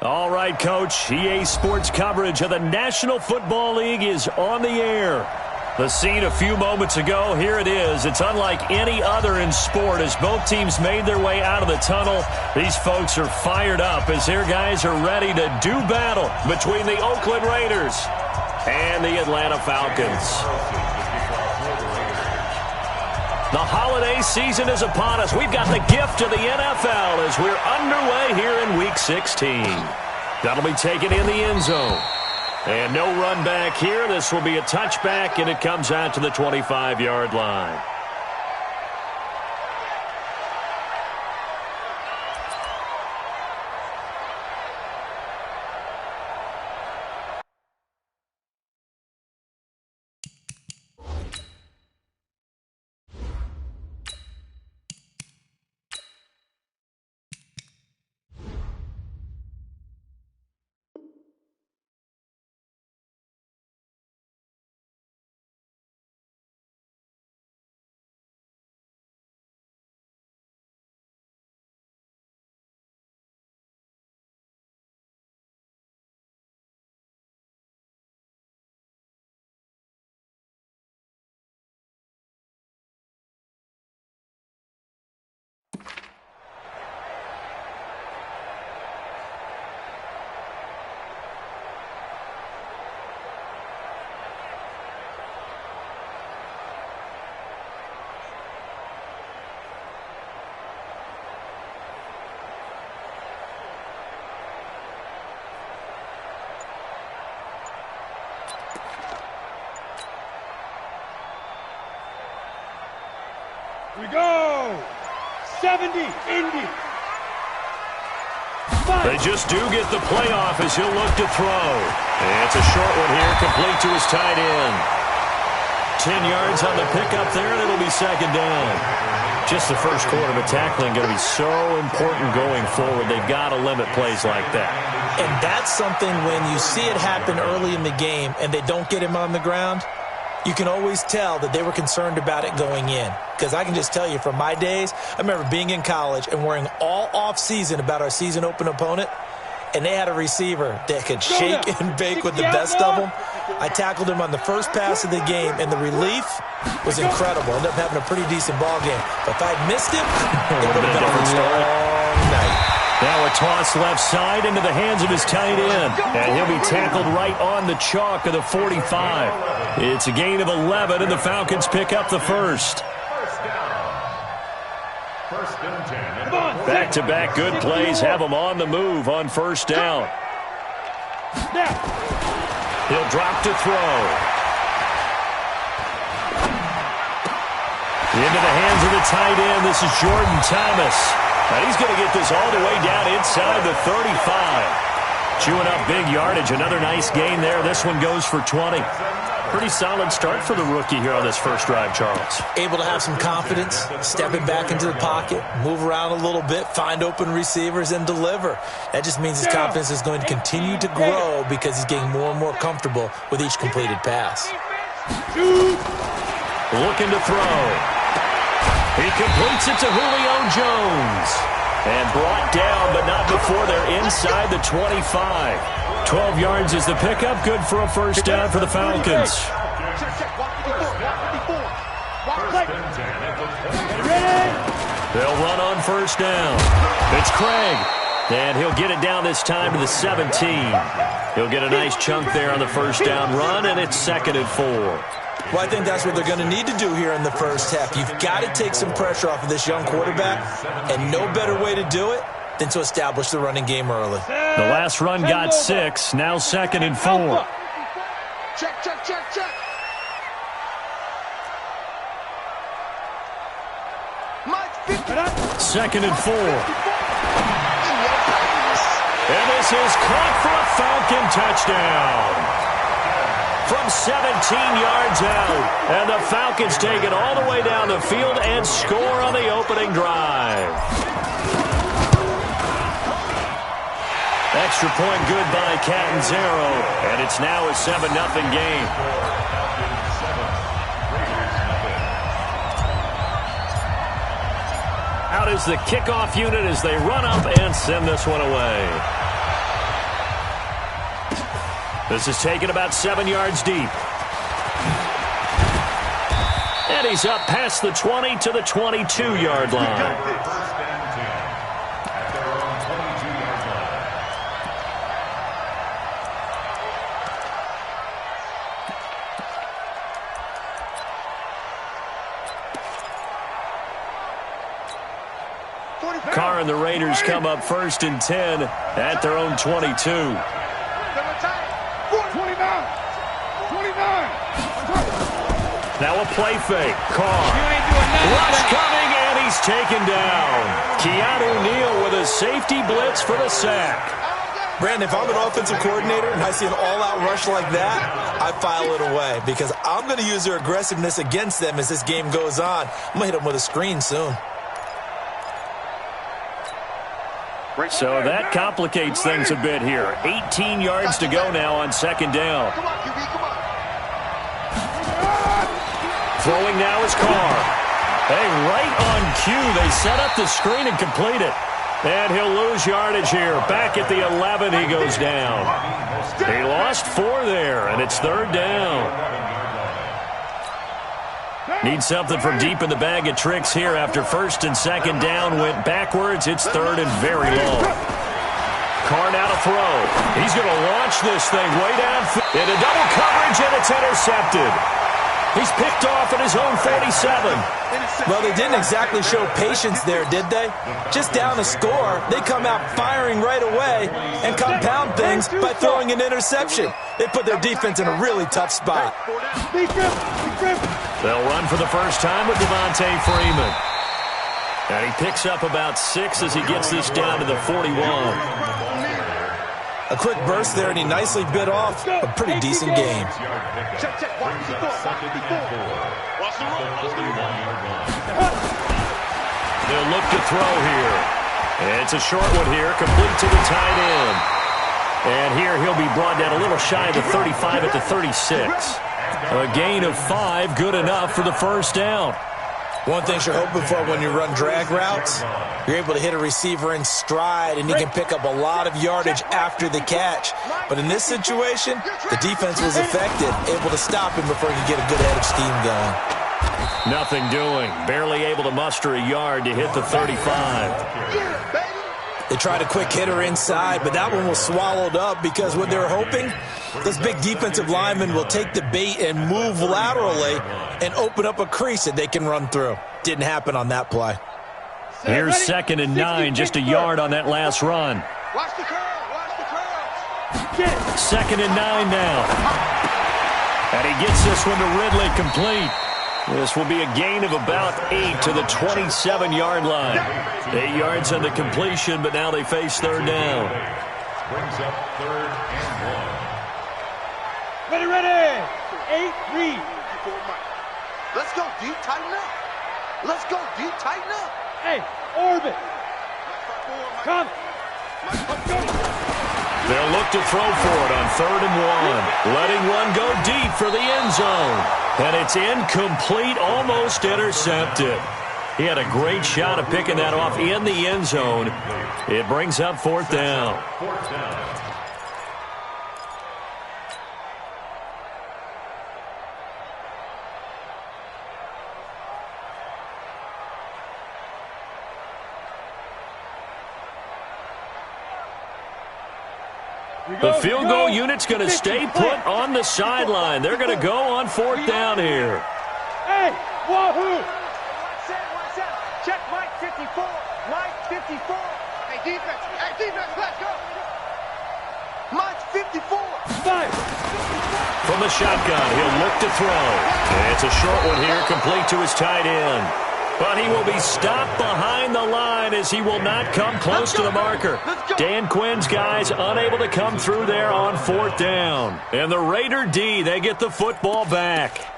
All right, Coach. EA Sports coverage of the National Football League is on the air. The scene a few moments ago, here it is. It's unlike any other in sport as both teams made their way out of the tunnel. These folks are fired up as their guys are ready to do battle between the Oakland Raiders and the Atlanta Falcons. The holiday season is upon us. We've got the gift of the NFL as we're underway here in Week 16. That'll be taken in the end zone. And no run back here. This will be a touchback, and it comes out to the 25-yard line. We go! 70, Indy. They just do get the playoff as he'll look to throw. And it's a short one here, complete to his tight end. 10 yards on the pickup there, and it'll be second down. Just the first quarter, but tackling going to be so important going forward. They've got to limit plays like that. And that's something when you see it happen early in the game and they don't get him on the ground, you can always tell that they were concerned about it going in. Because I can just tell you from my days, I remember being in college and worrying all off-season about our season-open opponent, and they had a receiver that could shake and bake with the best of them. I tackled him on the first pass of the game, and the relief was incredible. Ended up having a pretty decent ball game. But if I'd missed him, it would have been a long night. Now a toss left side into the hands of his tight end. And he'll be tackled right on the chalk of the 45. It's a gain of 11, and the Falcons pick up the first. Back-to-back good plays have them on the move on first down. He'll drop to throw. Into the hands of the tight end. This is Jordan Thomas. And he's going to get this all the way down inside the 35. Chewing up big yardage. Another nice gain there. This one goes for 20. Pretty solid start for the rookie here on this first drive, Charles. Able to have some confidence, stepping back into the pocket, move around a little bit, find open receivers, and deliver. That just means his confidence is going to continue to grow because he's getting more and more comfortable with each completed pass. Looking to throw. He completes it to Julio Jones. And brought down, but not before they're inside the 25. 12 yards is the pickup. Good for a first down for the Falcons. They'll run on first down. It's Craig. And he'll get it down this time to the 17. He'll get a nice chunk there on the first down run, and it's 2nd and 4. Well, I think that's what they're going to need to do here in the first half. You've got to take some pressure off of this young quarterback, and no better way to do it than to establish the running game early. The last run got 6, now 2nd and 4. Check. 2nd and 4. And this is caught for a Falcon touchdown. From 17 yards out. And the Falcons take it all the way down the field and score on the opening drive. Extra point good by Catanzaro. And it's now a 7-0 game. Out is the kickoff unit as they run up and send this one away. This is taken about 7 yards deep. And he's up past the 20 to the 22-yard line. Carr and the Raiders come up 1st and 10 at their own 22. 29. 29. Now a play fake. Carr. Rush coming, and he's taken down. Keanu Neal with a safety blitz for the sack. Brandon, if I'm an offensive coordinator and I see an all-out rush like that, I file it away because I'm going to use their aggressiveness against them as this game goes on. I'm going to hit them with a screen soon. So that complicates things a bit here. 18 yards to go now on 2nd down. Throwing now is Carr. Hey, right on cue. They set up the screen and complete it. And he'll lose yardage here. Back at the 11, he goes down. He lost 4 there, and it's 3rd down. Need something from deep in the bag of tricks here after 1st and 2nd down went backwards. It's 3rd and very low. Carr now to throw. He's going to launch this thing way down into double coverage, and it's intercepted. He's picked off at his own 47. Well, they didn't exactly show patience there, did they? Just down a score, they come out firing right away and compound things by throwing an interception. They put their defense in a really tough spot. They'll run for the first time with Devontae Freeman. And he picks up about 6 as he gets this down to the 41. A quick burst there, and he nicely bit off a pretty decent game. They'll look to throw here. And it's a short one here, complete to the tight end. And here he'll be brought down a little shy of the 35 at the 36. A gain of 5, good enough for the 1st down. One thing you're hoping for when you run drag routes, you're able to hit a receiver in stride, and he can pick up a lot of yardage after the catch. But in this situation, the defense was effective, able to stop him before he could get a good head of steam going. Nothing doing. Barely able to muster a yard to hit the 35. They tried a quick hitter inside, but that one was swallowed up because what they're hoping, this big defensive lineman will take the bait and move laterally and open up a crease that they can run through. Didn't happen on that play. Here's 2nd and 9, just a yard on that last run. Watch the curl. Watch the curl. 2nd and 9 now. And he gets this one to Ridley complete. This will be a gain of about 8 to the 27-yard line. 8 yards on the completion, but now they face 3rd down. Brings up 3rd and 1. Ready. 8, read. Let's go deep, tighten up. Let's go deep, tighten up. Hey, orbit. Come. They'll look to throw for it on 3rd and 1. Letting one go deep for the end zone. And it's incomplete, almost intercepted. He had a great shot of picking that off in the end zone. It brings up 4th down. The field goal unit's going to stay put on the sideline. They're going to go on 4th down here. Hey, wahoo! Check Mike 54. Mike 54. Hey, defense, let's go. Mike 54. From the shotgun, he'll look to throw. And it's a short one here, complete to his tight end. But he will be stopped behind the line as he will not come close to the marker. Dan Quinn's guys unable to come through there on 4th down. And the Raider D, they get the football back.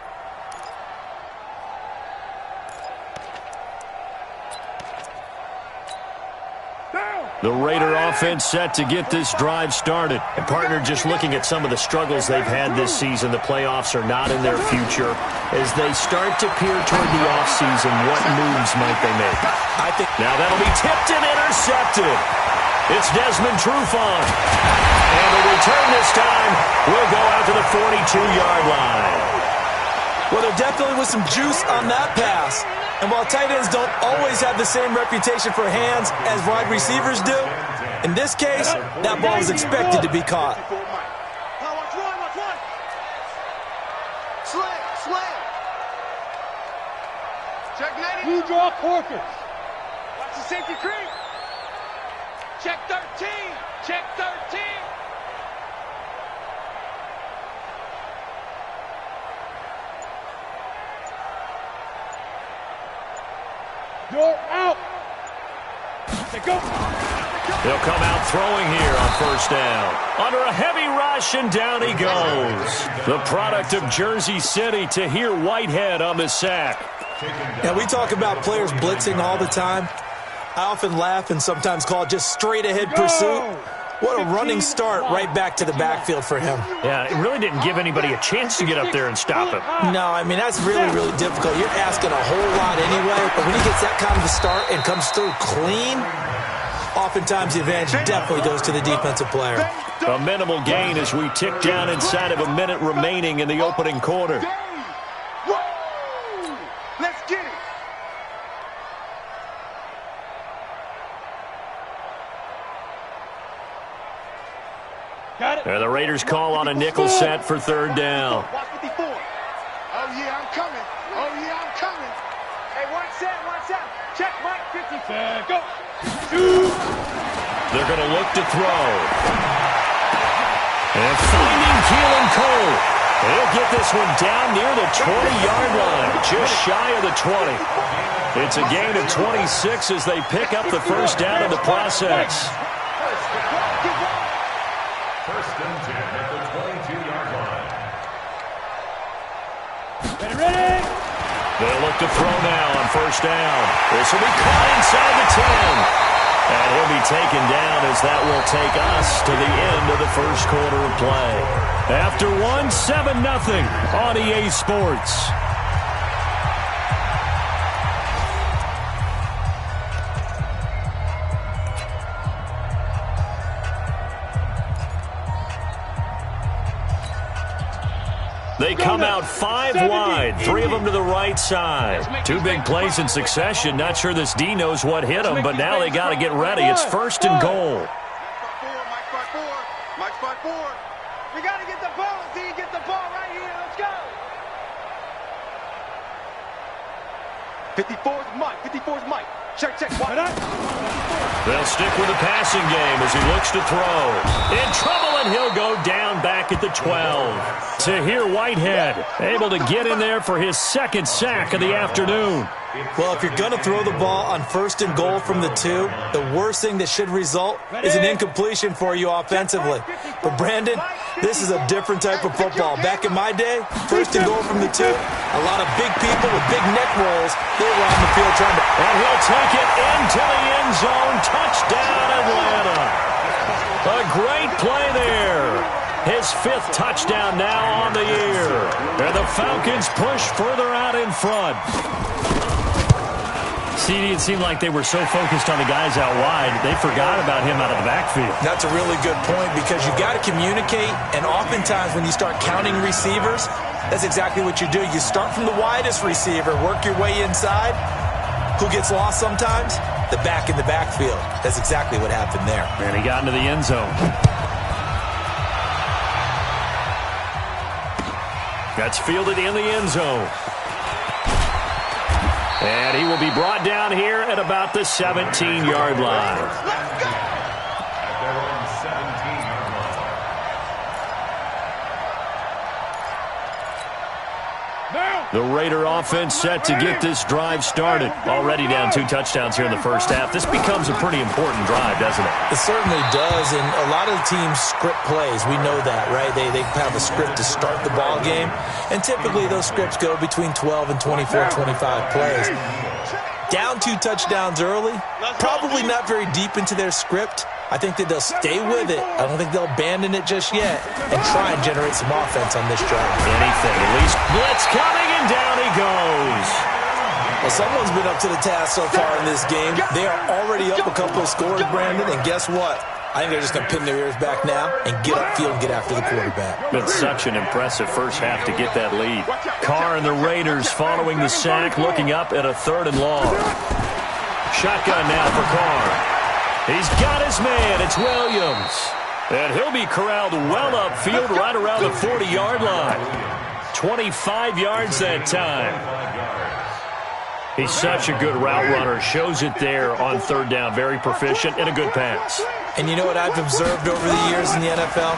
The Raider offense set to get this drive started. And partner, just looking at some of the struggles they've had this season, the playoffs are not in their future. As they start to peer toward the offseason, what moves might they make? I think now that'll be tipped and intercepted. It's Desmond Trufant. And the return this time will go out to the 42-yard line. Well, there definitely was some juice on that pass. And while tight ends don't always have the same reputation for hands as wide receivers do, in this case, that ball was expected to be caught. You draw quarters. Watch the safety creep. Check 13. Check 13. You're out. They go. They'll come out throwing here on first down. Under a heavy rush, and down he goes. The product of Jersey City, Tahir Whitehead on the sack. Now, we talk about players blitzing all the time. I often laugh and sometimes call it just straight-ahead pursuit. What a running start right back to the backfield for him. Yeah, it really didn't give anybody a chance to get up there and stop him. No, I mean, that's really, really difficult. You're asking a whole lot anyway, but when he gets that kind of a start and comes through clean, oftentimes the advantage definitely goes to the defensive player. A minimal gain as we tick down inside of a minute remaining in the opening quarter. Let's get it. Got it. And the Raiders call on a nickel set for third down. Watch 54. Oh, yeah, I'm coming. Oh, yeah, I'm coming. Hey, one set. Check Mike 50. Go. They're going to look to throw. And finding Keelan Cole. He'll get this one down near the 20-yard line, just shy of the 20. It's a gain of 26 as they pick up the first down in the process. First and 10 at the 22-yard line. Ready? They'll look to throw now on first down. This will be caught inside the 10. And he'll be taken down as that will take us to the end of the first quarter of play. After 7-0 on EA Sports. They come out 5 wide, 3 of them to the right side. 2 big plays in succession. Not sure this D knows what hit them, but now they got to get ready. It's first and goal. Mike 5-4. We got to get the ball, D. Get the ball right here. Let's go. 54's Mike. 54's Mike. Check. Watch. They'll stick with the passing game as he looks to throw. In trouble, and he'll go down back at the 12. Tahir Whitehead able to get in there for his second sack of the afternoon. Well, if you're going to throw the ball on first and goal from the 2, the worst thing that should result is an incompletion for you offensively. But, Brandon, this is a different type of football. Back in my day, first and goal from the 2, a lot of big people with big neck rolls, they were on the field trying to... And he'll take it into the end zone. Touchdown, Atlanta. A great play there. His 5th touchdown now on the year. And the Falcons push further out in front. CD, it seemed like they were so focused on the guys out wide, they forgot about him out of the backfield. That's a really good point because you got to communicate, and oftentimes when you start counting receivers, that's exactly what you do. You start from the widest receiver, work your way inside. Who gets lost sometimes? The back in the backfield. That's exactly what happened there. And he got into the end zone. That's fielded in the end zone. And he will be brought down here at about the 17-yard line. At their own 17-yard line. The Raider offense set to get this drive started. Already down 2 touchdowns here in the first half. This becomes a pretty important drive, doesn't it? It certainly does, and a lot of the teams script plays. We know that, right? They have a script to start the ball game, and typically those scripts go between 12 and 24, 25 plays. Down 2 touchdowns early, probably not very deep into their script. I think that they'll stay with it. I don't think they'll abandon it just yet and try and generate some offense on this drive. Anything, at least blitz coming, and down he goes. Well, someone's been up to the task so far in this game. They are already up a couple of scores, Brandon, and guess what? I think they're just going to pin their ears back now and get upfield and get after the quarterback. Been such an impressive first half to get that lead. Carr and the Raiders following the sack, looking up at a 3rd and long. Shotgun now for Carr. He's got his man. It's Williams. And he'll be corralled well upfield right around the 40-yard line. 25 yards that time. He's such a good route runner. Shows it there on 3rd down. Very proficient and a good pass. And you know what I've observed over the years in the NFL?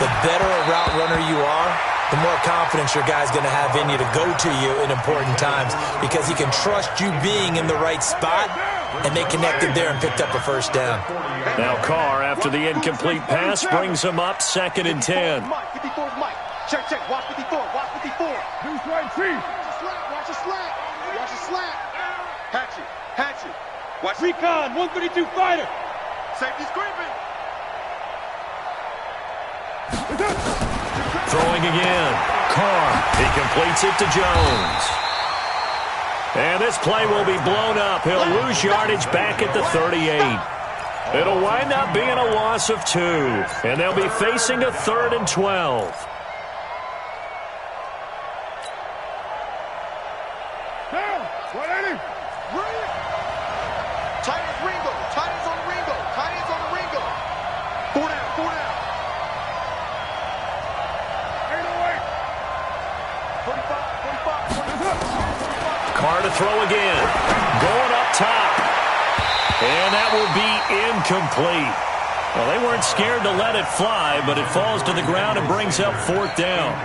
The better a route runner you are, the more confidence your guy's going to have in you to go to you in important times because he can trust you being in the right spot, and they connected there and picked up a 1st down. Now Carr, after the incomplete pass, brings him up 2nd and 10. Check, check. Watch 54. Watch 54. Deuce right, chief. Watch a slant. Watch a slant. Hatchet. Watch Recon, 132 fighter. Safety screaming. Throwing again. Carr. He completes it to Jones. And this play will be blown up. He'll lose yardage back at the 38. It'll wind up being a loss of 2. And they'll be facing a 3rd and 12. Carr to throw again. Going up top. And that will be incomplete. Well, they weren't scared to let it fly, but it falls to the ground and brings up 4th down.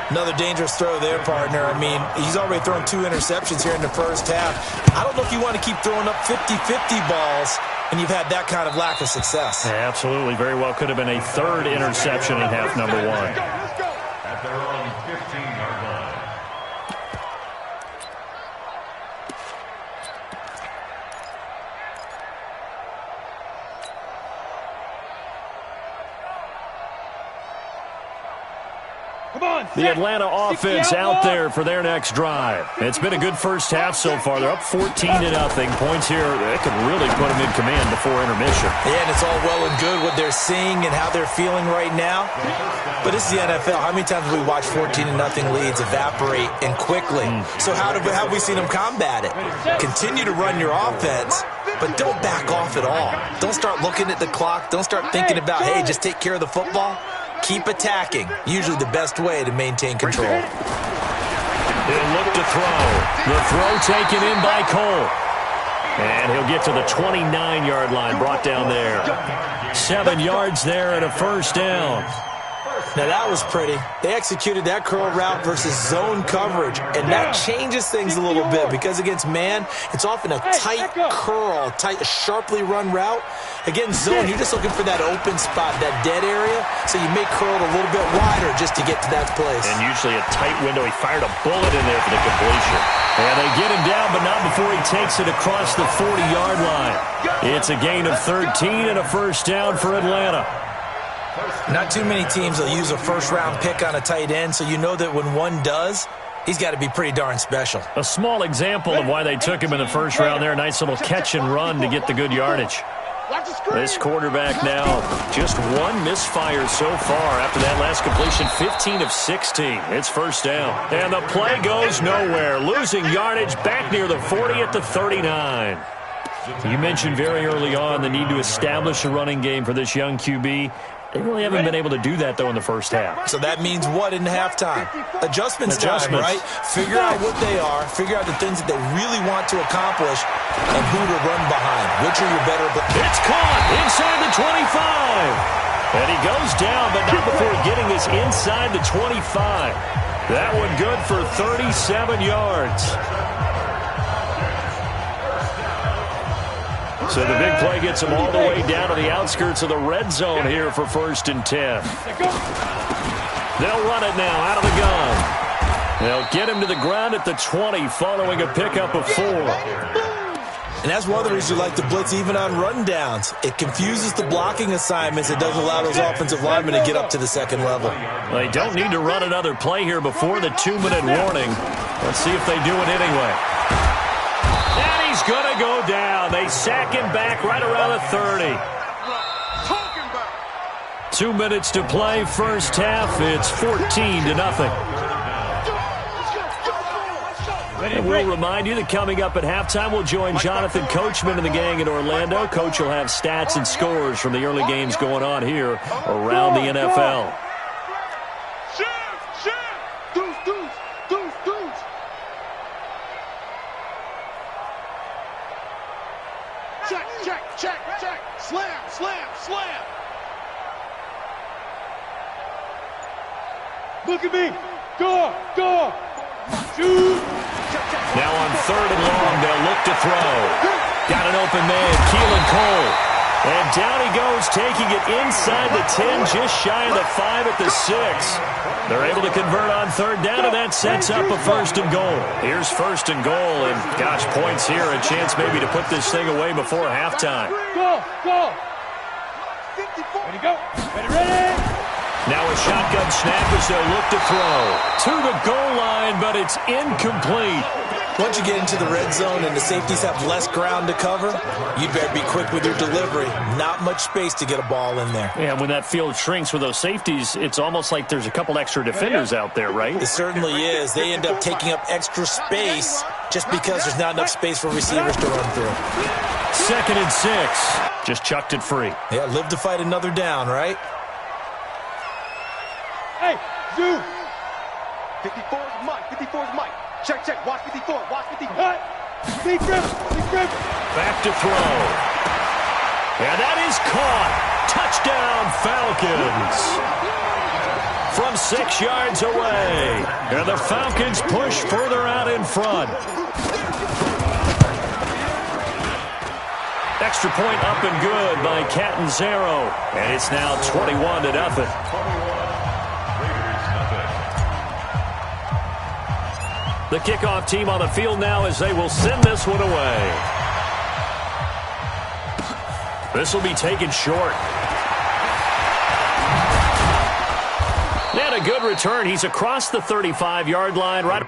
Another dangerous throw there, partner. I mean, he's already thrown 2 interceptions here in the first half. I don't know if you want to keep throwing up 50-50 balls and you've had that kind of lack of success. Yeah, absolutely. Very well could have been a 3rd interception in half number 1. At their own 15-yard line. The Atlanta offense out there for their next drive. It's been a good first half so far. They're up 14-0. Points here, they could really put them in command before intermission. Yeah, and it's all well and good what they're seeing and how they're feeling right now. But this is the NFL. How many times have we watched 14-0 leads evaporate and quickly? So how have we seen them combat it? Continue to run your offense, but don't back off at all. Don't start looking at the clock. Don't start thinking about, hey, just take care of the football. Keep attacking. Usually the best way to maintain control. He'll look to throw. The throw taken in by Cole. And he'll get to the 29-yard line, brought down there. 7 yards there and a 1st down. Now that was pretty. They executed that curl route versus zone coverage, and that changes things a little bit because against man, it's often a tight curl, sharply run route. Against zone, you're just looking for that open spot, that dead area, so you may curl it a little bit wider just to get to that place. And usually a tight window. He fired a bullet in there for the completion. And they get him down, but not before he takes it across the 40-yard line. It's a gain of 13 and a 1st down for Atlanta. Not too many teams will use a 1st-round pick on a tight end, so you know that when one does, he's got to be pretty darn special. A small example of why they took him in the 1st round there. A nice little catch and run to get the good yardage. This quarterback now, just 1 misfire so far after that last completion, 15 of 16. It's 1st down. And the play goes nowhere. Losing yardage back near the 40 at the 39. You mentioned very early on the need to establish a running game for this young QB. They really haven't been able to do that, though, in the first half. So that means what in halftime? Adjustments time, right? Figure out what they are, figure out the things that they really want to accomplish, and who to run behind. Which are your better... It's caught inside the 25. And he goes down, but not before getting this inside the 25. That one good for 37 yards. So the big play gets them all the way down to the outskirts of the red zone here for 1st and 10. They'll run it now out of the gun. They'll get him to the ground at the 20 following a pickup of 4. And that's one of the reasons you like to blitz even on rundowns. It confuses the blocking assignments. It doesn't allow those offensive linemen to get up to the 2nd level. They don't need to run another play here before the 2-minute warning. Let's see if they do it anyway. he's going to go down. They sack him back right around the 30. 2 minutes to play, first half. It's 14-0. And we'll remind you that coming up at halftime, we'll join Jonathan Coachman and the gang in Orlando. Coach will have stats and scores from the early games going on here around the NFL. Check. Slam. Look at me. Go. Shoot. Now on 3rd and long, they'll look to throw. Got an open man, Keelan Cole. And down he goes, taking it inside the 10, just shy of the 5 at the 6. They're able to convert on 3rd down, and that sets up a 1st and goal. Here's 1st and goal, and gosh, points here. A chance maybe to put this thing away before halftime. Go. Ready. Now a shotgun snap as they'll look to throw. To the goal line, but it's incomplete. Once you get into the red zone and the safeties have less ground to cover, you better be quick with your delivery. Not much space to get a ball in there. Yeah, when that field shrinks with those safeties, it's almost like there's a couple extra defenders out there, right? It certainly is. They end up taking up extra space just because there's not enough space for receivers to run through. 2nd and 6. Just chucked it free. Yeah, live to fight another down, right? Hey, Zoo. 54 is Mike. Check. Watch 54. Big grip. Back to throw. And that is caught. Touchdown, Falcons. From 6 yards away. And the Falcons push further out in front. Extra point up and good by Catanzaro. And it's now 21-0. The kickoff team on the field now as they will send this one away. This will be taken short. And a good return. He's across the 35-yard line right.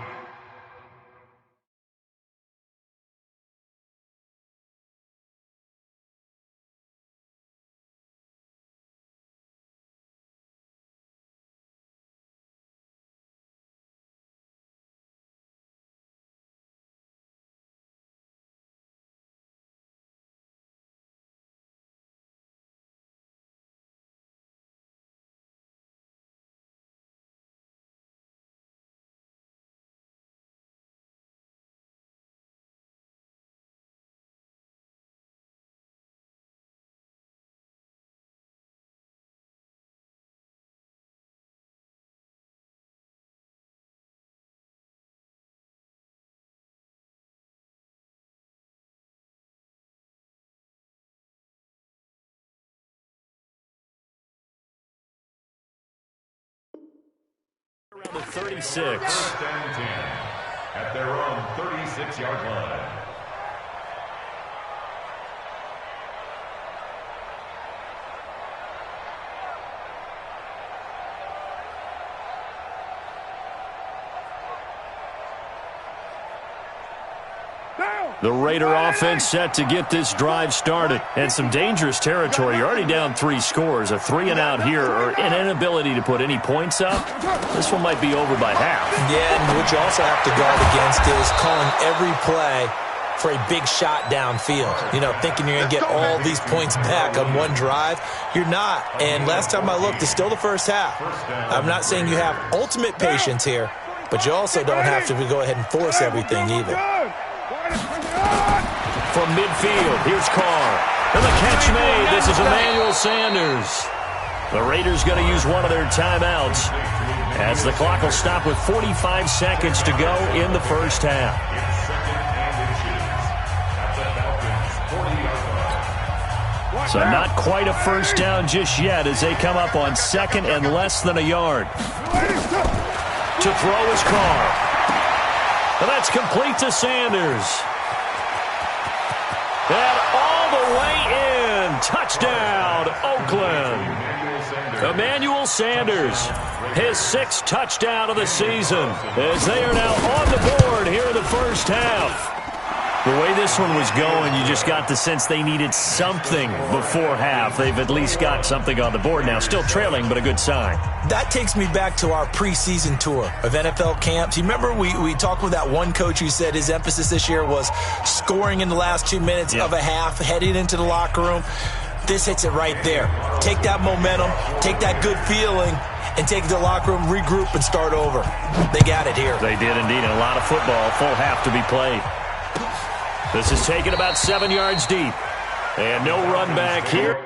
Around the 36. 1st and 10 at their own 36-yard line. The Raider offense set to get this drive started. And some dangerous territory. You're already down 3 scores. A 3-and-out here or an inability to put any points up. This one might be over by half. Yeah, and what you also have to guard against is calling every play for a big shot downfield. You know, thinking you're going to get all these points back on one drive. You're not. And last time I looked, it's still the first half. I'm not saying you have ultimate patience here, but you also don't have to go ahead and force everything either. From midfield, here's Carr. And the catch made. This is Emmanuel Sanders. The Raiders going to use one of their timeouts as the clock will stop with 45 seconds to go in the first half. So not quite a first down just yet as they come up on 2nd and less than a yard. To throw is Carr. And that's complete to Sanders. And all the way in. Touchdown, Oakland. Emmanuel Sanders, his 6th touchdown of the season, as they are now on the board here in the first half. The way this one was going, you just got the sense they needed something before half. They've at least got something on the board now. Still trailing, but a good sign. That takes me back to our preseason tour of NFL camps. You remember we talked with that one coach who said his emphasis this year was scoring in the last 2 minutes of a half, heading into the locker room. This hits it right there. Take that momentum, take that good feeling, and take it to the locker room, regroup, and start over. They got it here. They did indeed. And a lot of football, full half to be played. This is taken about 7 yards deep. And no run back here.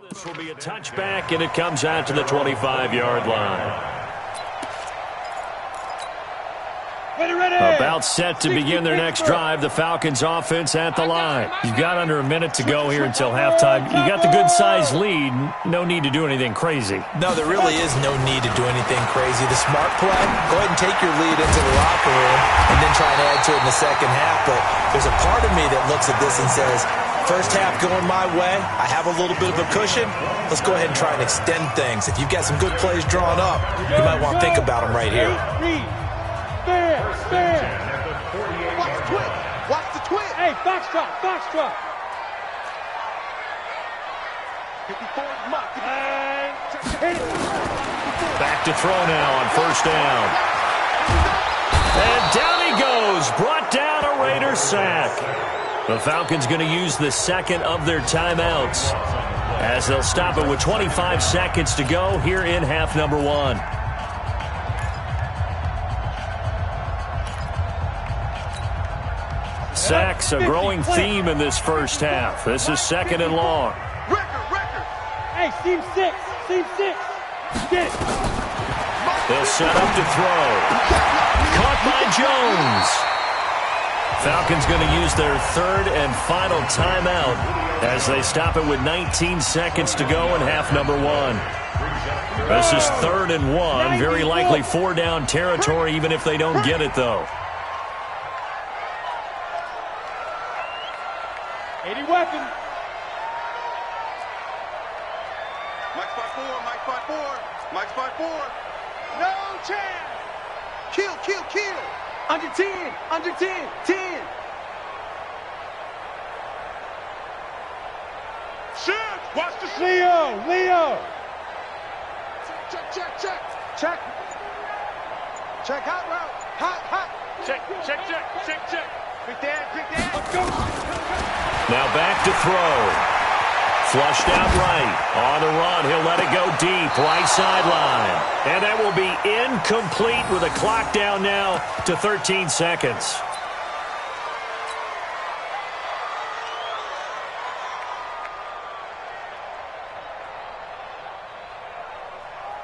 This will be a touchback, and it comes out to the 25-yard line. About set to begin their next drive. The Falcons offense at the line. You've got under a minute to go here until halftime. You got the good-sized lead. No need to do anything crazy. No, there really is no need to do anything crazy. The smart play, go ahead and take your lead into the locker room and then try and add to it in the second half. But there's a part of me that looks at this and says, first half going my way, I have a little bit of a cushion. Let's go ahead and try and extend things. If you've got some good plays drawn up, you might want to think about them right here. Watch the twist. Watch the twist. Hey, foxtrot, foxtrot. 54 mark. Back to throw now on first down. And down he goes. Brought down a Raiders sack. The Falcons going to use the second of their timeouts as they'll stop it with 25 seconds to go here in half number one. Sacks, a growing theme in this first half. This is second and long. Record. Hey, seam six. Get it. They'll set up to throw. Caught by Jones. Falcons going to use their third and final timeout as they stop it with 19 seconds to go in half number one. This is 3rd and 1. Very likely 4-down territory, even if they don't get it, though. 80 weapon. Mike 5-4. Mike 5-4. No chance. Kill. Under 10. 10. Shoot. Watch the Leo. Check. Check hot route. Hot. Check. Quick dad. Let's go. Now back to throw. Flushed out right. On the run, he'll let it go deep. Right sideline. And that will be incomplete with a clock down now to 13 seconds.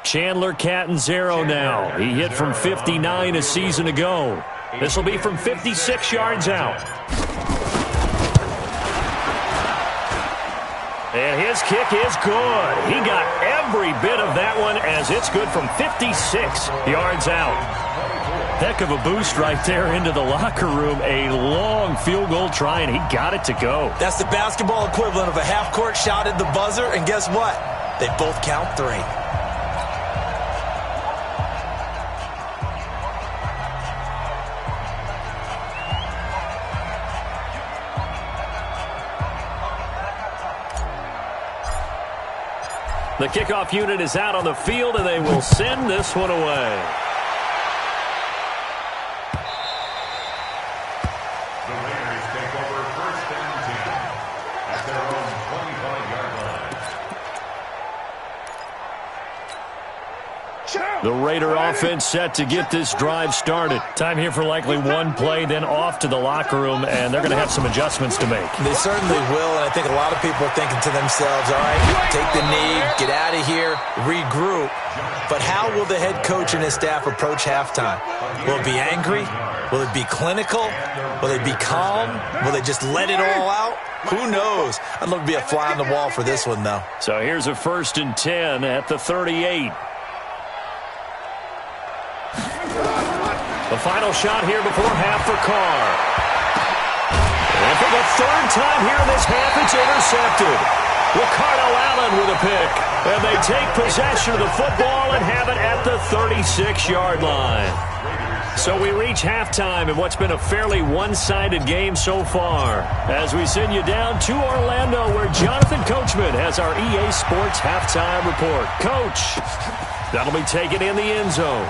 Chandler Catanzaro now. He hit from 59 a season ago. This will be from 56 yards out. And his kick is good. He got every bit of that one as it's good from 56 yards out. Heck of a boost right there into the locker room. A long field goal try, and he got it to go. That's the basketball equivalent of a half-court shot at the buzzer, and guess what? They both count 3. The kickoff unit is out on the field, and they will send this one away. The Raiders take over 1st and 10 at their own 25-yard line. The Raider offense set to get this drive started. Time here for likely one play, then off to the locker room, and they're going to have some adjustments to make. They certainly will, and I think a lot of people are thinking to themselves, all right, take the knee, get out of here, regroup. But how will the head coach and his staff approach halftime? Will it be angry? Will it be clinical? Will they be calm? Will they just let it all out? Who knows? I'd love to be a fly on the wall for this one, though. So here's a 1st and 10 at the 38. The final shot here before half for Carr. And for the 3rd time here in this half, it's intercepted. Ricardo Allen with a pick. And they take possession of the football and have it at the 36-yard line. So we reach halftime in what's been a fairly one-sided game so far. As we send you down to Orlando, where Jonathan Coachman has our EA Sports halftime report. Coach, that'll be taken in the end zone.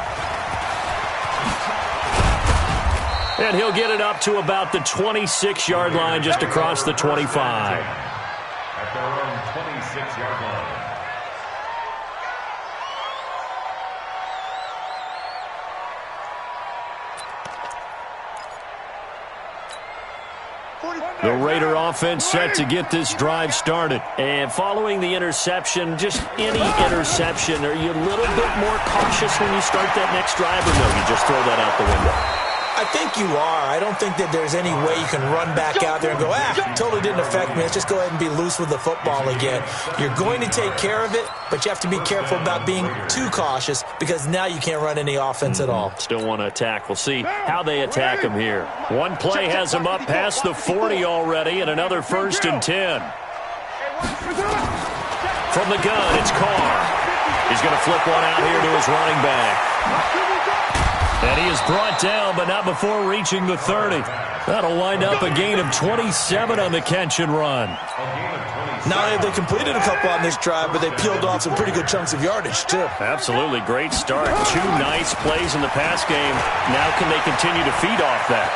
And he'll get it up to about the 26-yard line, just across the 25. At their own 26-yard line. The Raider offense set to get this drive started. And following the interception, just any interception, are you a little bit more cautious when you start that next drive, or no, you just throw that out the window? I think you are. I don't think that there's any way you can run back out there and go, totally didn't affect me. Let's just go ahead and be loose with the football again. You're going to take care of it, but you have to be careful about being too cautious because now you can't run any offense at all. Still want to attack. We'll see how they attack him here. One play has him up past the 40 already, and another 1st and 10. From the gun, it's Carr. He's going to flip one out here to his running back. And he is brought down, but not before reaching the 30. That'll wind up a gain of 27 on the catch and run. Now they completed a couple on this drive, but they peeled off some pretty good chunks of yardage, too. Absolutely. Great start. 2 nice plays in the pass game. Now can they continue to feed off that?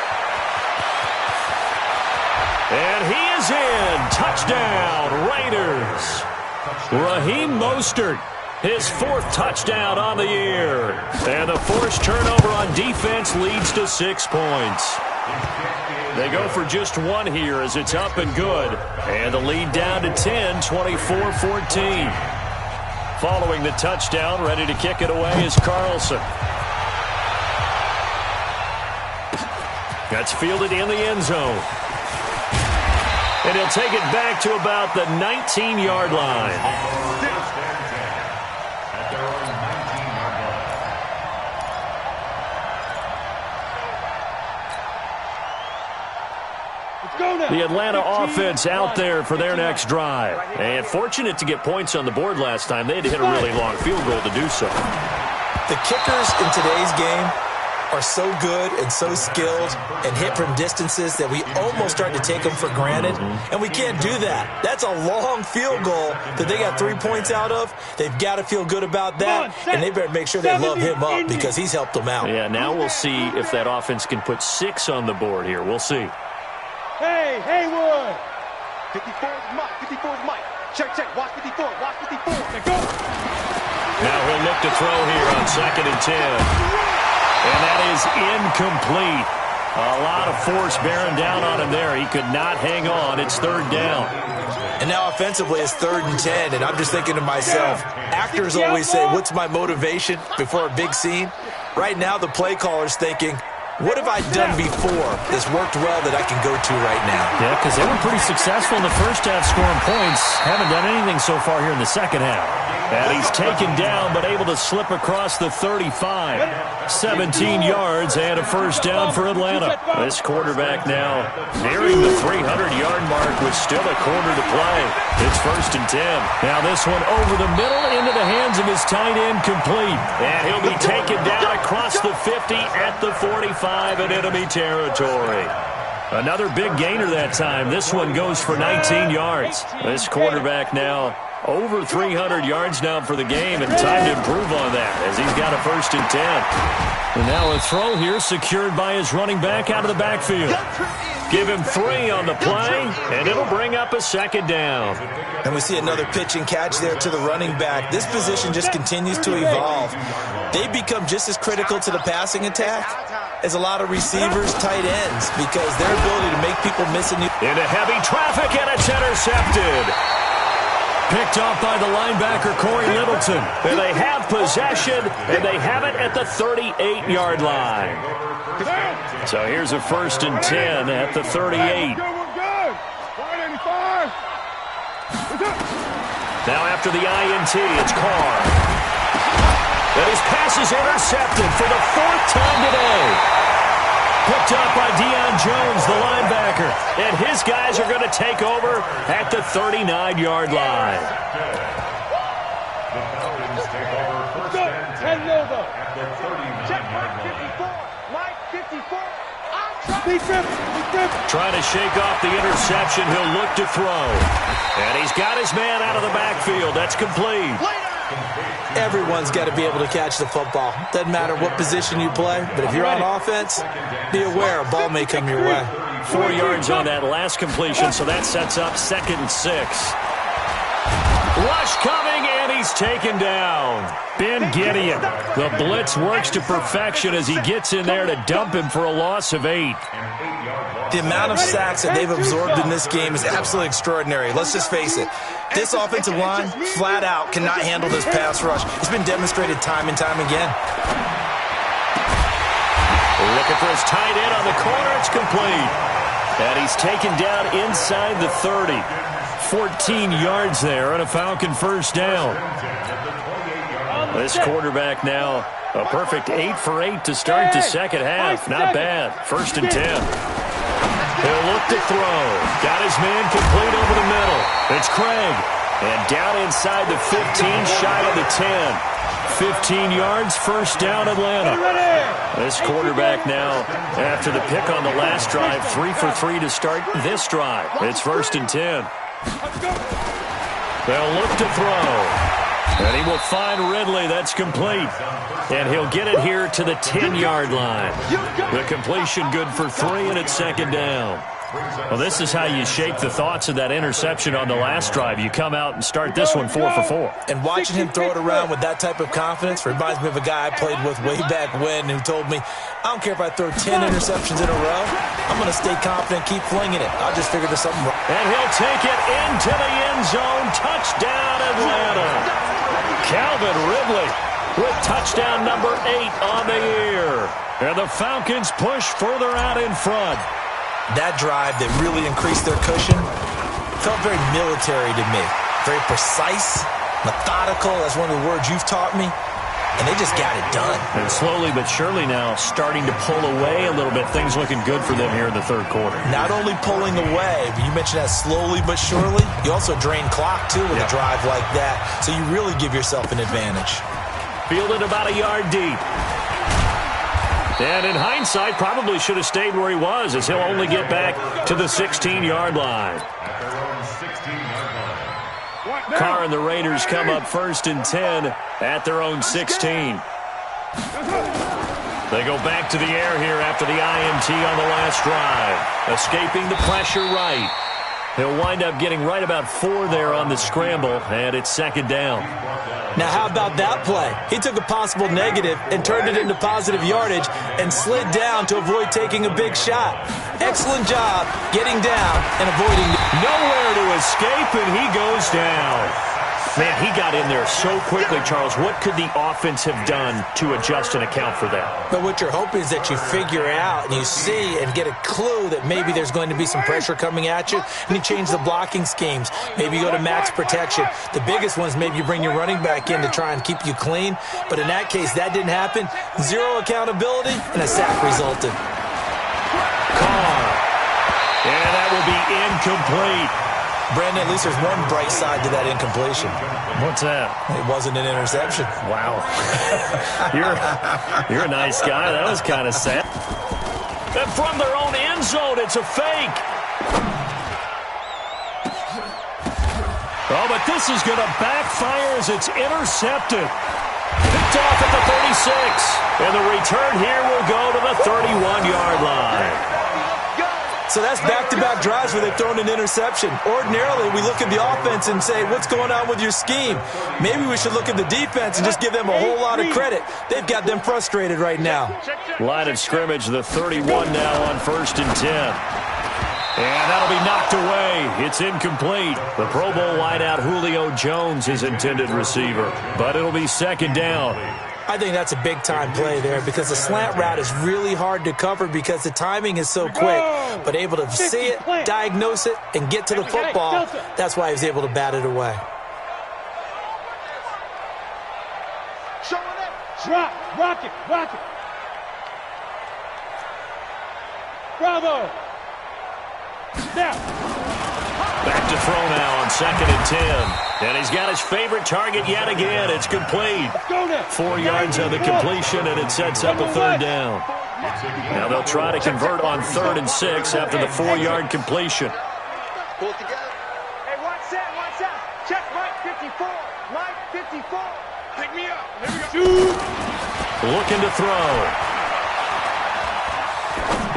And he is in. Touchdown, Raiders. Raheem Mostert. His 4th touchdown on the year. And the forced turnover on defense leads to 6 points. They go for just 1 here as it's up and good. And the lead down to 10, 24-14. Following the touchdown, ready to kick it away is Carlson. That's fielded in the end zone. And he'll take it back to about the 19-yard line. The Atlanta offense out there for their next drive. And fortunate to get points on the board last time. They had to hit a really long field goal to do so. The kickers in today's game are so good and so skilled and hit from distances that we almost start to take them for granted. And we can't do that. That's a long field goal that they got 3 points out of. They've got to feel good about that, and they better make sure they love him up because he's helped them out. Yeah, now we'll see if that offense can put 6 on the board here. We'll see. Hey, Haywood! 54's Mike. 54's Mike. Check. Watch 54. Watch 54. Go! Now he'll look to throw here on 2nd and 10. And that is incomplete. A lot of force bearing down on him there. He could not hang on. It's 3rd down. And now offensively it's 3rd and 10. And I'm just thinking to myself, actors always say, what's my motivation before a big scene? Right now the play caller's thinking, what have I done before that's worked well that I can go to right now? Yeah, because they were pretty successful in the first half scoring points. Haven't done anything so far here in the second half. And he's taken down but able to slip across the 35. 17 yards and a 1st down for Atlanta. This quarterback now nearing the 300-yard mark with still a quarter to play. It's 1st and 10. Now this one over the middle into the hands of his tight end, complete. And he'll be taken down across the 50 at the 45 in enemy territory. Another big gainer that time. This one goes for 19 yards. This quarterback now over 300 yards now for the game, and time to improve on that as he's got a 1st and 10. And now a throw here secured by his running back out of the backfield. Give him 3 on the play, and it'll bring up a 2nd down. And we see another pitch and catch there to the running back. This position just continues to evolve. They become just as critical to the passing attack as a lot of receivers, tight ends, because their ability to make people miss a new... Into heavy traffic, and it's intercepted. Picked off by the linebacker, Corey Littleton. And they have possession, and they have it at the 38-yard line. So here's a 1st and 10 at the 38. Now after the INT, it's Carr. And his pass is intercepted for the 4th time today. Picked up by Deion Jones, the linebacker. And his guys are going to take over at the 39-yard line. The Falcons take over 1st and 10 at the 39-yard line. Trying to shake off the interception. He'll look to throw. And he's got his man out of the backfield. That's complete. Everyone's got to be able to catch the football. Doesn't matter what position you play, but if you're on offense, be aware a ball may come your way. 4 yards on that last completion, so that sets up 2nd and 6. Rush coming, and he's taken down. Ben Gideon. The blitz works to perfection as he gets in there to dump him for a loss of 8. The amount of sacks that they've absorbed in this game is absolutely extraordinary. Let's just face it. This offensive line, flat out, cannot handle this pass rush. It's been demonstrated time and time again. Looking for his tight end on the corner. It's complete. And he's taken down inside the 30. 14 yards there on a Falcon 1st down. This quarterback now a perfect 8 for 8 to start the second half. Not bad. 1st and 10. He'll look to throw. Got his man complete over the middle. It's Craig. And down inside the 15, shy of the 10. 15 yards, 1st down, Atlanta. This quarterback now, after the pick on the last drive, 3 for 3 to start this drive. It's 1st and 10. They'll look to throw. And he will find Ridley. That's complete. And he'll get it here to the 10-yard line. The completion good for 3, and it's 2nd down. Well, this is how you shake the thoughts of that interception on the last drive. You come out and start this one 4 for 4. And watching him throw it around with that type of confidence reminds me of a guy I played with way back when who told me, I don't care if I throw 10 interceptions in a row. I'm going to stay confident, keep flinging it. I'll just figure there's something wrong. And he'll take it into the end zone. Touchdown, Atlanta. Calvin Ridley with touchdown number 8 on the year. And the Falcons push further out in front. That drive that really increased their cushion felt very military to me. Very precise, methodical. That's one of the words you've taught me. And they just got it done. And slowly but surely now starting to pull away a little bit. Things looking good for them here in the 3rd quarter. Not only pulling away, but you mentioned that slowly but surely. You also drain clock, too, with a drive like that. So you really give yourself an advantage. Fielded about a yard deep. And in hindsight, probably should have stayed where he was, as he'll only get back to the 16-yard line. Carr and the Raiders come up 1st and 10 at their own 16. They go back to the air here after the INT on the last drive. Escaping the pressure right. He'll wind up getting right about 4 there on the scramble, and it's 2nd down. Now, how about that play? He took a possible negative and turned it into positive yardage and slid down to avoid taking a big shot. Excellent job getting down and avoiding. Nowhere to escape, and he goes down. Man, he got in there so quickly, Charles. What could the offense have done to adjust and account for that? But what you're hoping is that you figure out and you see and get a clue that maybe there's going to be some pressure coming at you, and you change the blocking schemes. Maybe you go to max protection. The biggest one is maybe you bring your running back in to try and keep you clean. But in that case, that didn't happen. 0 accountability, and a sack resulted. Carr. And that will be incomplete. Brandon, at least there's one bright side to that incompletion. What's that? It wasn't an interception. Wow. You're a nice guy. That was kind of sad. And from their own end zone, it's a fake. Oh, but this is going to backfire as it's intercepted. Picked off at the 36. And the return here will go to the 31-yard line. So that's back-to-back drives where they've thrown an interception. Ordinarily, we look at the offense and say, what's going on with your scheme? Maybe we should look at the defense and just give them a whole lot of credit. They've got them frustrated right now. Line of scrimmage, the 31 now on 1st and 10. And that'll be knocked away. It's incomplete. The Pro Bowl wideout Julio Jones is intended receiver, but it'll be second down. I think that's a big-time play there because the slant route is really hard to cover because the timing is so quick. But able to see it, diagnose it, and get to the football, that's why he was able to bat it away. Rock it. Bravo. Now. Back to throw now on 2nd and 10. And he's got his favorite target yet again. It's complete. 4 yards on the completion, and it sets up a 3rd down. Now they'll try to convert on 3rd and 6 after the 4-yard completion. Pull it together. Hey, watch out. Check Mike 54. Mike 54. Pick me up. Here we go. Looking to throw.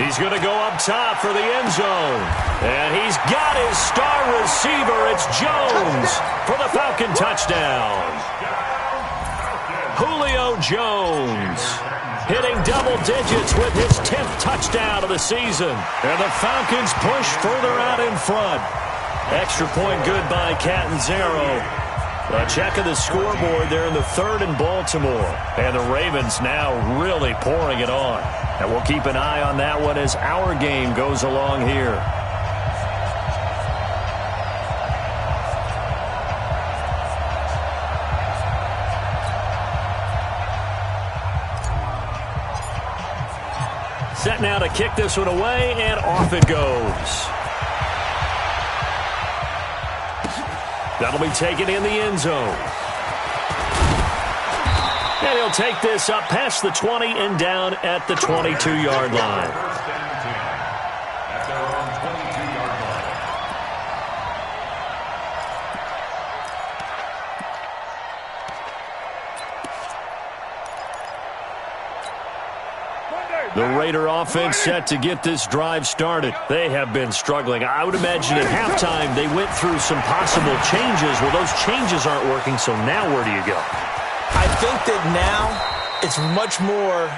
He's going to go up top for the end zone. And he's got his star receiver. It's Jones for the Falcon touchdown. Julio Jones hitting double digits with his 10th touchdown of the season. And the Falcons push further out in front. Extra point good by Catanzaro. A check of the scoreboard there in the 3rd and Baltimore. And the Ravens now really pouring it on. And we'll keep an eye on that one as our game goes along here. Set now to kick this one away, and off it goes. That'll be taken in the end zone. And he'll take this up past the 20 and down at the 22-yard line. First and 10 at their own 22-yard line. The Raider offense set to get this drive started. They have been struggling. I would imagine at halftime they went through some possible changes. Well, those changes aren't working, so now where do you go? I think that now it's much more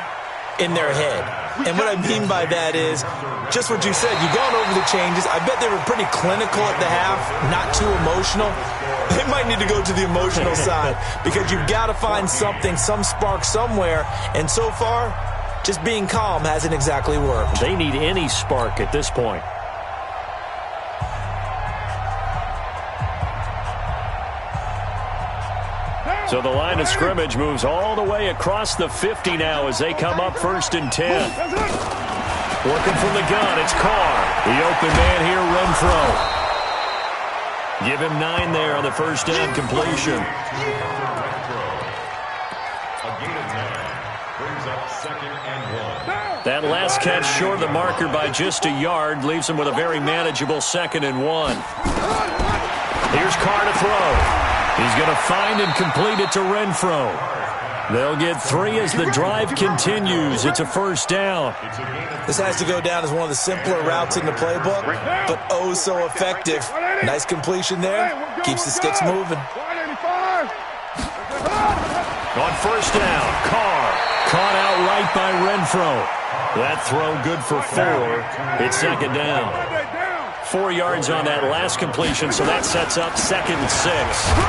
in their head. And what I mean by that is just what you said. You've gone over the changes. I bet they were pretty clinical at the half, not too emotional. They might need to go to the emotional side because you've got to find something, some spark somewhere. And so far, just being calm hasn't exactly worked. They need any spark at this point. So the line of scrimmage moves all the way across the 50 now as they come up 1st and 10. Working from the gun, it's Carr. The open man here, Renfro. Give him 9 there on the 1st down completion. A gain of 9 brings up 2nd and 1. That last catch short of the marker by just a yard leaves him with a very manageable 2nd and 1. Here's Carr to throw. He's going to find and complete it to Renfro. They'll get 3 as the drive continues. It's a 1st down. This has to go down as one of the simpler routes in the playbook, but oh so effective. Nice completion there. Keeps the sticks moving. On 1st down, Carr caught out right by Renfro. That throw good for 4. It's 2nd down. 4 yards on that last completion, so that sets up 2nd and 6.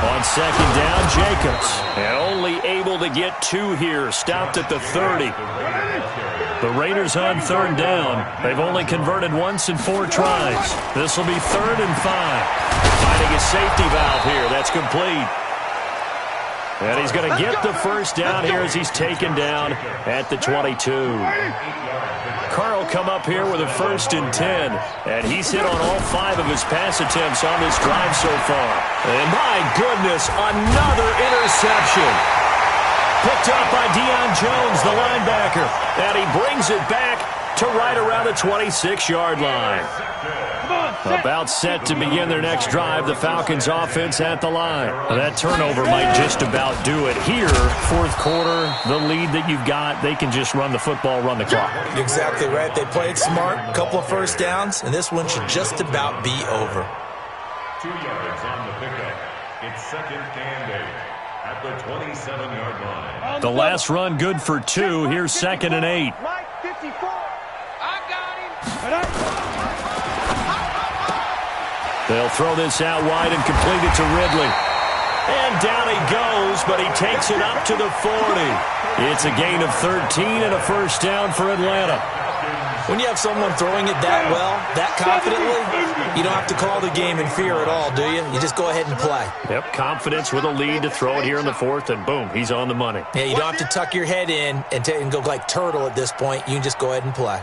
On 2nd down, Jacobs. And only able to get 2 here, stopped at the 30. The Raiders on 3rd down. They've only converted once in 4 tries. This will be 3rd and 5. Finding a safety valve here. That's complete. And he's going to get the 1st down here as he's taken down at the 22. Carr will come up here with a 1st and 10. And he's hit on all 5 of his pass attempts on this drive so far. And my goodness, another interception. Picked up by Deion Jones, the linebacker. And he brings it back to right around the 26-yard line. About set to begin their next drive, the Falcons offense at the line. That turnover might just about do it here. 4th quarter, the lead that you've got, they can just run the football, run the clock. Exactly right. They played smart, a couple of 1st downs, and this one should just about be over. 2 yards on the pickup. It's 2nd and 8 at the 27-yard line. The last run good for 2. Here's 2nd and 8. Mike 54. I got him. They'll throw this out wide and complete it to Ridley. And down he goes, but he takes it up to the 40. It's a gain of 13 and a first down for Atlanta. When you have someone throwing it that well, that confidently, you don't have to call the game in fear at all, do you? You just go ahead and play. Yep, confidence with a lead to throw it here in the fourth, and boom, he's on the money. Yeah, you don't have to tuck your head in and go like turtle at this point. You can just go ahead and play.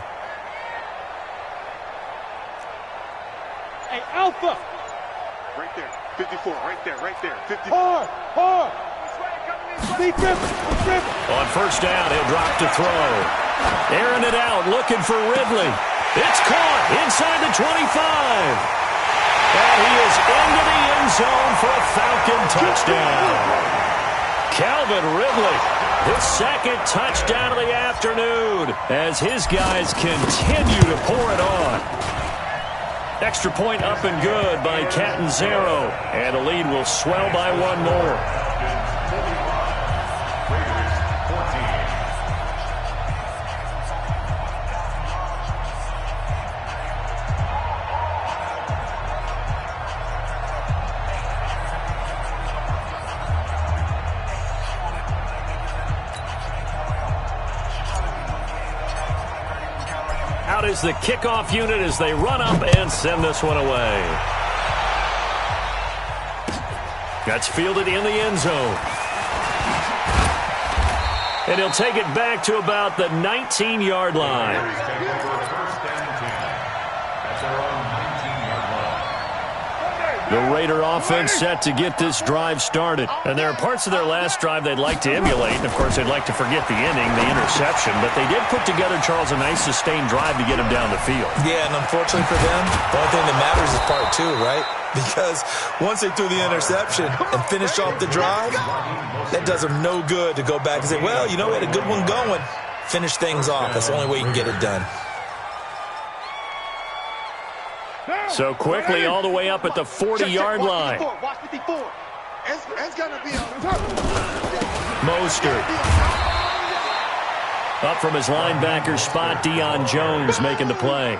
Hey, Alpha! Right there. 54. Right there. 54. Hard! Defense! On first down, he'll drop to throw. Airing it out, looking for Ridley. It's caught inside the 25. And he is into the end zone for a Falcon touchdown. Calvin Ridley, his second touchdown of the afternoon as his guys continue to pour it on. Extra point up and good by Catanzaro. And the lead will swell by one more. Out is the kickoff unit as they run up and send this one away. That's fielded in the end zone. And he'll take it back to about the 19-yard line. The Raider offense set to get this drive started. And there are parts of their last drive they'd like to emulate. And, of course, they'd like to forget the inning, the interception. But they did put together, Charles, a nice sustained drive to get them down the field. Yeah, and unfortunately for them, the only thing that matters is part two, right? Because once they threw the interception and finished off the drive, that does them no good to go back and say, well, you know, we had a good one going. Finish things off. That's the only way you can get it done. So quickly all the way up at the 40-yard line. Watch 54. It's going to be Mostert. Up from his linebacker spot, Deion Jones making the play.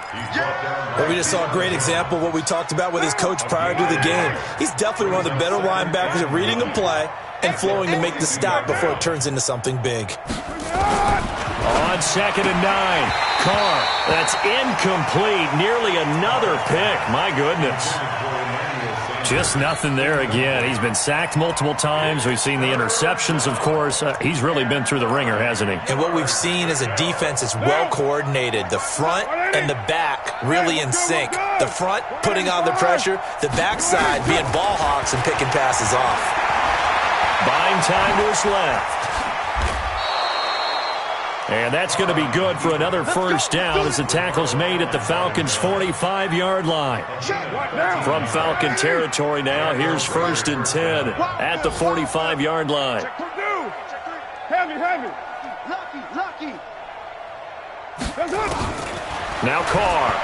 Well, we just saw a great example of what we talked about with his coach prior to the game. He's definitely one of the better linebackers at reading a play and flowing to make the stop before it turns into something big. On 2nd and 9. Carr. That's incomplete. Nearly another pick. My goodness. Just nothing there again. He's been sacked multiple times. We've seen the interceptions, of course. He's really been through the ringer, hasn't he? And what we've seen is a defense that's well coordinated. The front and the back really in sync. The front putting on the pressure. The backside being ball hawks and picking passes off. Buying time to his left. And that's going to be good for another first down as the tackle's made at the Falcons' 45-yard line. From Falcon territory now, here's 1st and 10 at the 45-yard line. Heavy. Lucky. Now Carr.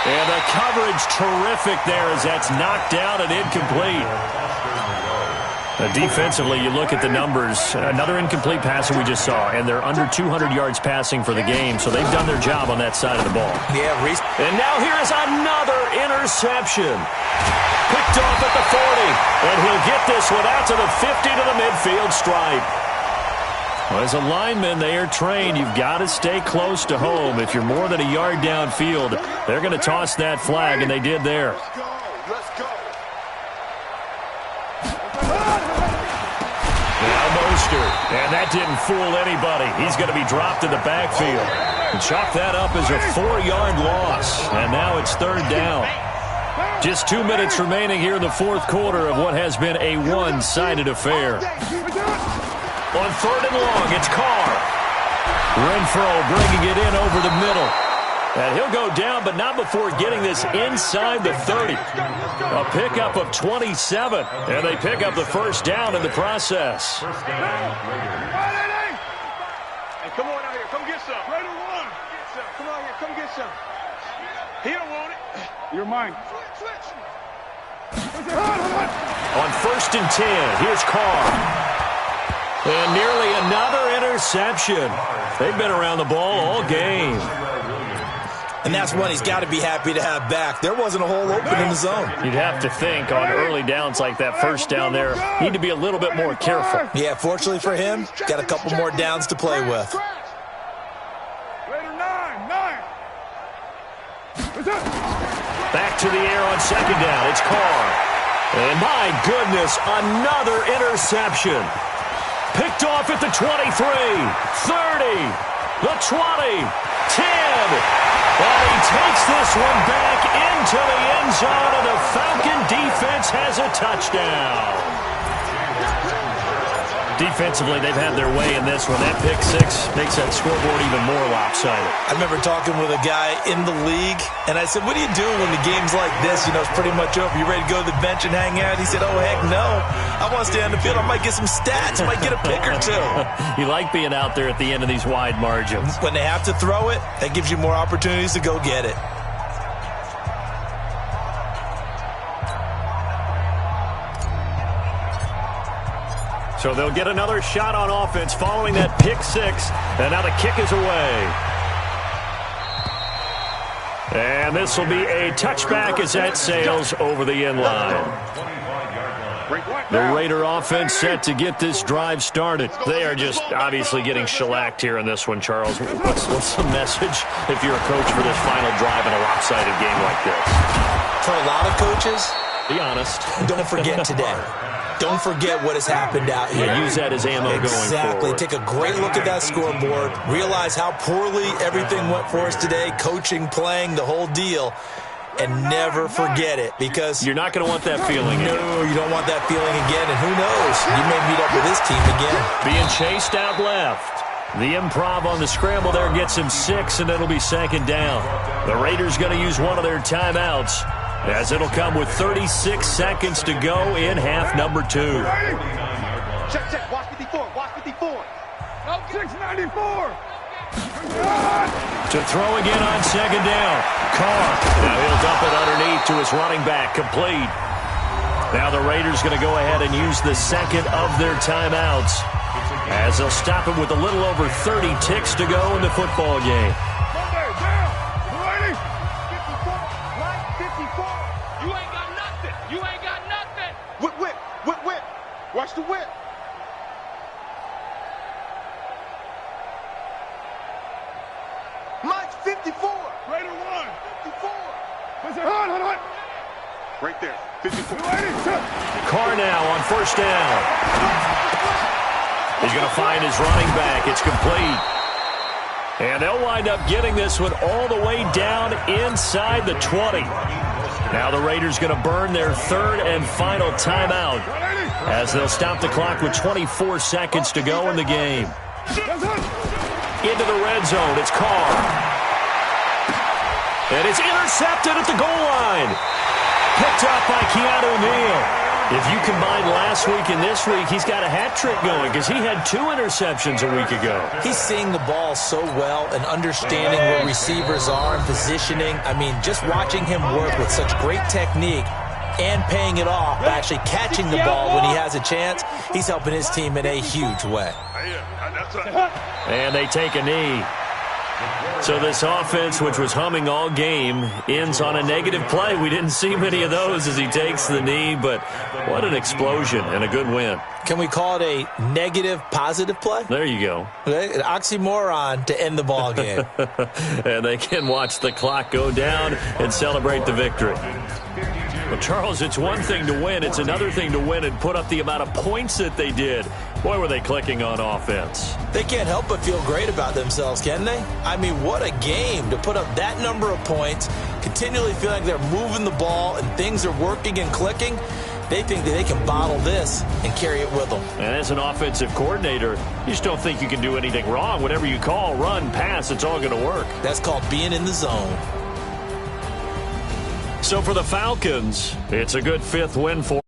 And the coverage terrific there as that's knocked down and incomplete. Defensively, you look at the numbers. Another incomplete pass that we just saw, and they're under 200 yards passing for the game, so they've done their job on that side of the ball. Yeah, Reese. And now here is another interception. Picked off at the 40, and he'll get this one out to the 50 to the midfield stripe. Well, as a lineman, they are trained. You've got to stay close to home. If you're more than a yard downfield, they're going to toss that flag, and they did there. Let's go. And that didn't fool anybody. He's going to be dropped in the backfield. And chalk that up as a 4-yard loss. And now it's 3rd down. Just 2 minutes remaining here in the fourth quarter of what has been a one-sided affair. On 3rd and long, it's Carr. Renfro bringing it in over the middle. And he'll go down, but not before getting this inside the 30. A pickup of 27. And they pick up the first down in the process. Hey, come on out here. Come get some. Raider 1. Come on here. Come get some. He don't want it. You're mine. Switch. On 1st and 10, here's Carr. And nearly another interception. They've been around the ball all game. And that's one he's got to be happy to have back. There wasn't a hole open in the zone. You'd have to think on early downs like that first down there, need to be a little bit more careful. Yeah, fortunately for him, got a couple more downs to play with. Back to the air on second down. It's Carr. And my goodness, another interception. Picked off at the 23, 30, the 20, 10. And he takes this one back into the end zone, and the Falcon defense has a touchdown. Defensively, they've had their way in this one. That pick six makes that scoreboard even more lopsided. I remember talking with a guy in the league, and I said, what do you do when the game's like this? You know, it's pretty much over. You ready to go to the bench and hang out? He said, oh, heck no. I want to stay on the field. I might get some stats. I might get a pick or two. You like being out there at the end of these wide margins. When they have to throw it, that gives you more opportunities to go get it. So they'll get another shot on offense following that pick six. And now the kick is away. And this will be a touchback as that sails over the end line. The Raider offense set to get this drive started. They are just obviously getting shellacked here in this one, Charles. What's the message if you're a coach for this final drive in a lopsided game like this? For a lot of coaches, be honest. Don't forget today. Don't forget what has happened out here. Yeah, use that as ammo going forward. Exactly. Take a great look at that scoreboard. Realize how poorly everything went for us today. Coaching, playing, the whole deal. And never forget it, because you're not going to want that feeling again. No, you don't want that feeling again. And who knows? You may meet up with this team again. Being chased out left. The improv on the scramble there gets him 6, and it'll be second down. The Raiders going to use one of their timeouts, as it'll come with 36 seconds to go in half number 2. Check, check. Watch 54. Watch 54. 694. To throw again on second down. Carr. Now he'll dump it underneath to his running back. Complete. Now the Raiders going to go ahead and use the second of their timeouts, as they'll stop him with a little over 30 ticks to go in the football game. Watch the whip. Mike's 54. Raider 1. 54. Hold. Right there. 54. Carr now on first down. He's going to find his running back. It's complete. And they'll wind up getting this one all the way down inside the 20. Now the Raiders going to burn their third and final timeout, as they'll stop the clock with 24 seconds to go in the game. Into the red zone, it's Carr. And it's intercepted at the goal line. Picked up by Keanu Neal. If you combine last week and this week, he's got a hat trick going, because he had 2 interceptions a week ago. He's seeing the ball so well and understanding where receivers are and positioning. I mean, just watching him work with such great technique and paying it off by actually catching the ball when he has a chance, he's helping his team in a huge way. And they take a knee. So this offense, which was humming all game, ends on a negative play. We didn't see many of those as he takes the knee, but what an explosion and a good win. Can we call it a negative positive play? There you go. An oxymoron to end the ball game. And they can watch the clock go down and celebrate the victory. Well, Charles, it's one thing to win. It's another thing to win and put up the amount of points that they did. Boy, were they clicking on offense. They can't help but feel great about themselves, can they? I mean, what a game to put up that number of points, continually feel like they're moving the ball and things are working and clicking. They think that they can bottle this and carry it with them. And as an offensive coordinator, you just don't think you can do anything wrong. Whatever you call, run, pass, it's all going to work. That's called being in the zone. So for the Falcons, it's a good 5th win for